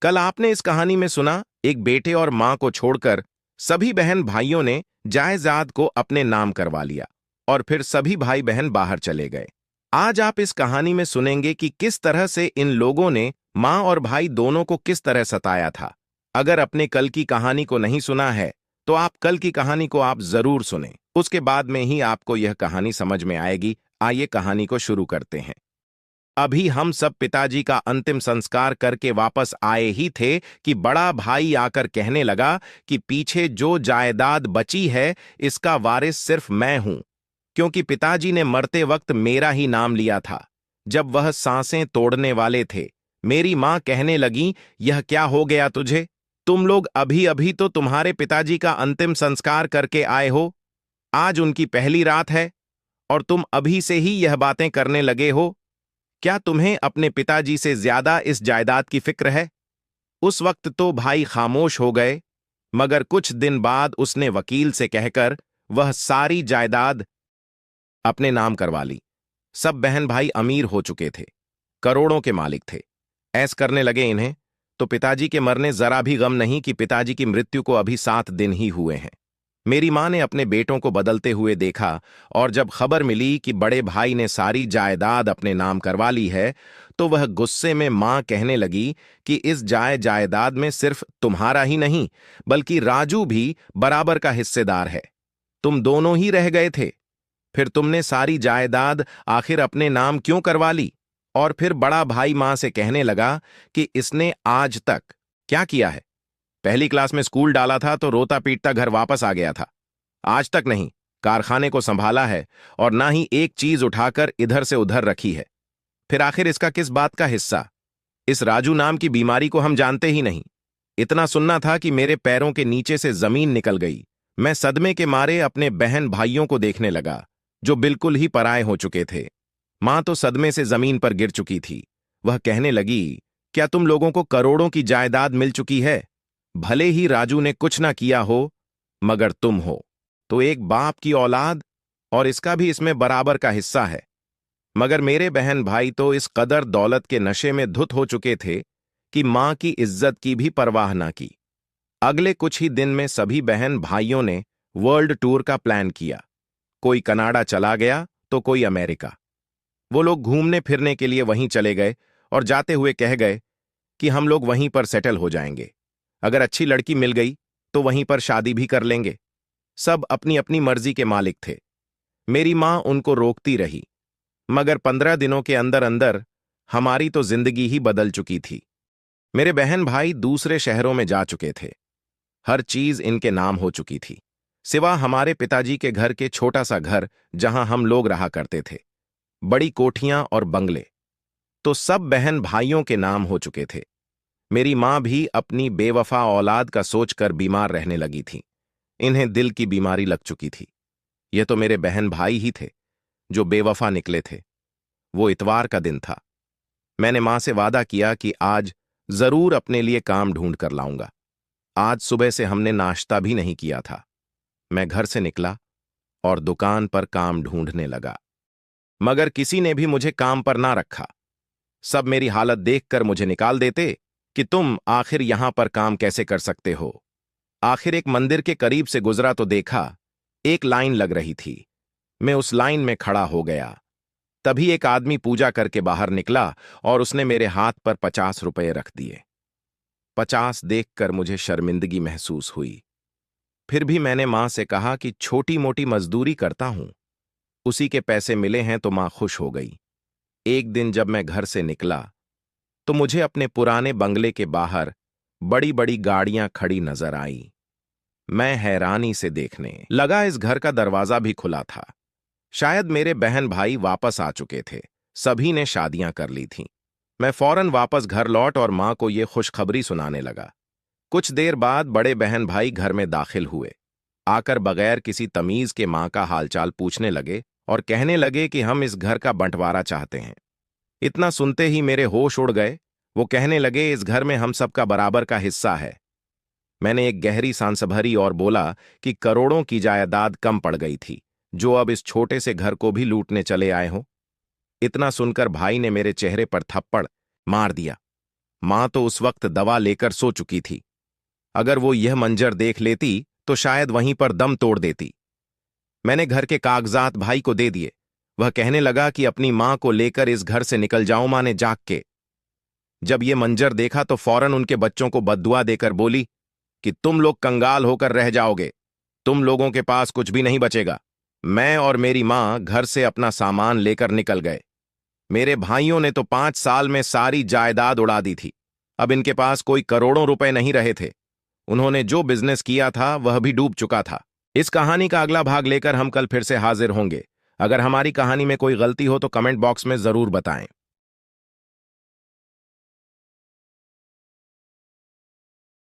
कल आपने इस कहानी में सुना, एक बेटे और मां को छोड़कर सभी बहन भाइयों ने जायदाद को अपने नाम करवा लिया और फिर सभी भाई बहन बाहर चले गए। आज आप इस कहानी में सुनेंगे कि किस तरह से इन लोगों ने मां और भाई दोनों को किस तरह सताया था। अगर अपने कल की कहानी को नहीं सुना है तो आप कल की कहानी को आप जरूर सुनें, उसके बाद में ही आपको यह कहानी समझ में आएगी। आइए कहानी को शुरू करते हैं। अभी हम सब पिताजी का अंतिम संस्कार करके वापस आए ही थे कि बड़ा भाई आकर कहने लगा कि पीछे जो जायदाद बची है इसका वारिस सिर्फ मैं हूं, क्योंकि पिताजी ने मरते वक्त मेरा ही नाम लिया था। जब वह सांसें तोड़ने वाले थे, मेरी मां कहने लगी, यह क्या हो गया तुझे? तुम लोग अभी अभी तो तुम्हारे पिताजी का अंतिम संस्कार करके आए हो। आज उनकी पहली रात है और तुम अभी से ही यह बातें करने लगे हो। क्या तुम्हें अपने पिताजी से ज्यादा इस जायदाद की फिक्र है? उस वक्त तो भाई खामोश हो गए, मगर कुछ दिन बाद उसने वकील से कहकर वह सारी जायदाद अपने नाम करवा ली। सब बहन भाई अमीर हो चुके थे, करोड़ों के मालिक थे। ऐस करने लगे इन्हें तो पिताजी के मरने जरा भी गम नहीं कि पिताजी की मृत्यु को अभी 7 दिन ही हुए हैं। मेरी मां ने अपने बेटों को बदलते हुए देखा और जब खबर मिली कि बड़े भाई ने सारी जायदाद अपने नाम करवा ली है तो वह गुस्से में मां कहने लगी कि इस जायदाद में सिर्फ तुम्हारा ही नहीं बल्कि राजू भी बराबर का हिस्सेदार है। तुम दोनों ही रह गए थे, फिर तुमने सारी जायदाद आखिर अपने नाम क्यों करवा ली? और फिर बड़ा भाई मां से कहने लगा कि इसने आज तक क्या किया है? पहली क्लास में स्कूल डाला था तो रोता पीटता घर वापस आ गया था। आज तक नहीं कारखाने को संभाला है और ना ही एक चीज उठाकर इधर से उधर रखी है। फिर आखिर इसका किस बात का हिस्सा? इस राजू नाम की बीमारी को हम जानते ही नहीं। इतना सुनना था कि मेरे पैरों के नीचे से जमीन निकल गई। मैं सदमे के मारे अपने बहन भाइयों को देखने लगा जो बिल्कुल ही पराए हो चुके थे। मां तो सदमे से जमीन पर गिर चुकी थी। वह कहने लगी, क्या तुम लोगों को करोड़ों की जायदाद मिल चुकी है? भले ही राजू ने कुछ ना किया हो, मगर तुम हो तो एक बाप की औलाद और इसका भी इसमें बराबर का हिस्सा है। मगर मेरे बहन भाई तो इस कदर दौलत के नशे में धुत हो चुके थे कि मां की इज्जत की भी परवाह ना की। अगले कुछ ही दिन में सभी बहन भाइयों ने वर्ल्ड टूर का प्लान किया। कोई कनाडा चला गया तो कोई अमेरिका। वो लोग घूमने फिरने के लिए वहीं चले गए और जाते हुए कह गए कि हम लोग वहीं पर सेटल हो जाएंगे। अगर अच्छी लड़की मिल गई तो वहीं पर शादी भी कर लेंगे। सब अपनी अपनी मर्जी के मालिक थे। मेरी मां उनको रोकती रही, मगर 15 दिनों के अंदर अंदर हमारी तो जिंदगी ही बदल चुकी थी। मेरे बहन भाई दूसरे शहरों में जा चुके थे। हर चीज इनके नाम हो चुकी थी, सिवा हमारे पिताजी के घर के छोटा सा घर जहां हम लोग रहा करते थे। बड़ी कोठियां और बंगले तो सब बहन भाइयों के नाम हो चुके थे। मेरी मां भी अपनी बेवफा औलाद का सोचकर बीमार रहने लगी थी। इन्हें दिल की बीमारी लग चुकी थी। यह तो मेरे बहन भाई ही थे जो बेवफा निकले थे। वो इतवार का दिन था। मैंने मां से वादा किया कि आज जरूर अपने लिए काम ढूंढ कर लाऊंगा। आज सुबह से हमने नाश्ता भी नहीं किया था। मैं घर से निकला और दुकान पर काम ढूंढने लगा, मगर किसी ने भी मुझे काम पर ना रखा। सब मेरी हालत देखकर मुझे निकाल देते कि तुम आखिर यहां पर काम कैसे कर सकते हो। आखिर एक मंदिर के करीब से गुजरा तो देखा एक लाइन लग रही थी। मैं उस लाइन में खड़ा हो गया। तभी एक आदमी पूजा करके बाहर निकला और उसने मेरे हाथ पर 50 रुपए रख दिए। 50 देखकर मुझे शर्मिंदगी महसूस हुई। फिर भी मैंने मां से कहा कि छोटी मोटी मजदूरी करता हूं, उसी के पैसे मिले हैं तो मां खुश हो गई। एक दिन जब मैं घर से निकला तो मुझे अपने पुराने बंगले के बाहर बड़ी बड़ी गाड़ियां खड़ी नजर आई। मैं हैरानी से देखने लगा, इस घर का दरवाजा भी खुला था। शायद मेरे बहन भाई वापस आ चुके थे। सभी ने शादियां कर ली थीं। मैं फौरन वापस घर लौट और मां को यह खुशखबरी सुनाने लगा। कुछ देर बाद बड़े बहन भाई घर में दाखिल हुए। आकर बगैर किसी तमीज के मां का हालचाल पूछने लगे और कहने लगे कि हम इस घर का बंटवारा चाहते हैं। इतना सुनते ही मेरे होश उड़ गए। वो कहने लगे, इस घर में हम सबका बराबर का हिस्सा है। मैंने एक गहरी सांस भरी और बोला कि करोड़ों की जायदाद कम पड़ गई थी जो अब इस छोटे से घर को भी लूटने चले आए हो। इतना सुनकर भाई ने मेरे चेहरे पर थप्पड़ मार दिया। मां तो उस वक्त दवा लेकर सो चुकी थी। अगर वो यह मंजर देख लेती तो शायद वहीं पर दम तोड़ देती। मैंने घर के कागजात भाई को दे दिए। वह कहने लगा कि अपनी मां को लेकर इस घर से निकल जाओ। मां ने जाग के जब ये मंजर देखा तो फौरन उनके बच्चों को बद्दुआ देकर बोली कि तुम लोग कंगाल होकर रह जाओगे, तुम लोगों के पास कुछ भी नहीं बचेगा। मैं और मेरी मां घर से अपना सामान लेकर निकल गए। मेरे भाइयों ने तो 5 साल में सारी जायदाद उड़ा दी थी। अब इनके पास कोई करोड़ों रुपए नहीं रहे थे। उन्होंने जो बिजनेस किया था वह भी डूब चुका था। इस कहानी का अगला भाग लेकर हम कल फिर से हाजिर होंगे। अगर हमारी कहानी में कोई गलती हो तो कमेंट बॉक्स में जरूर बताएं।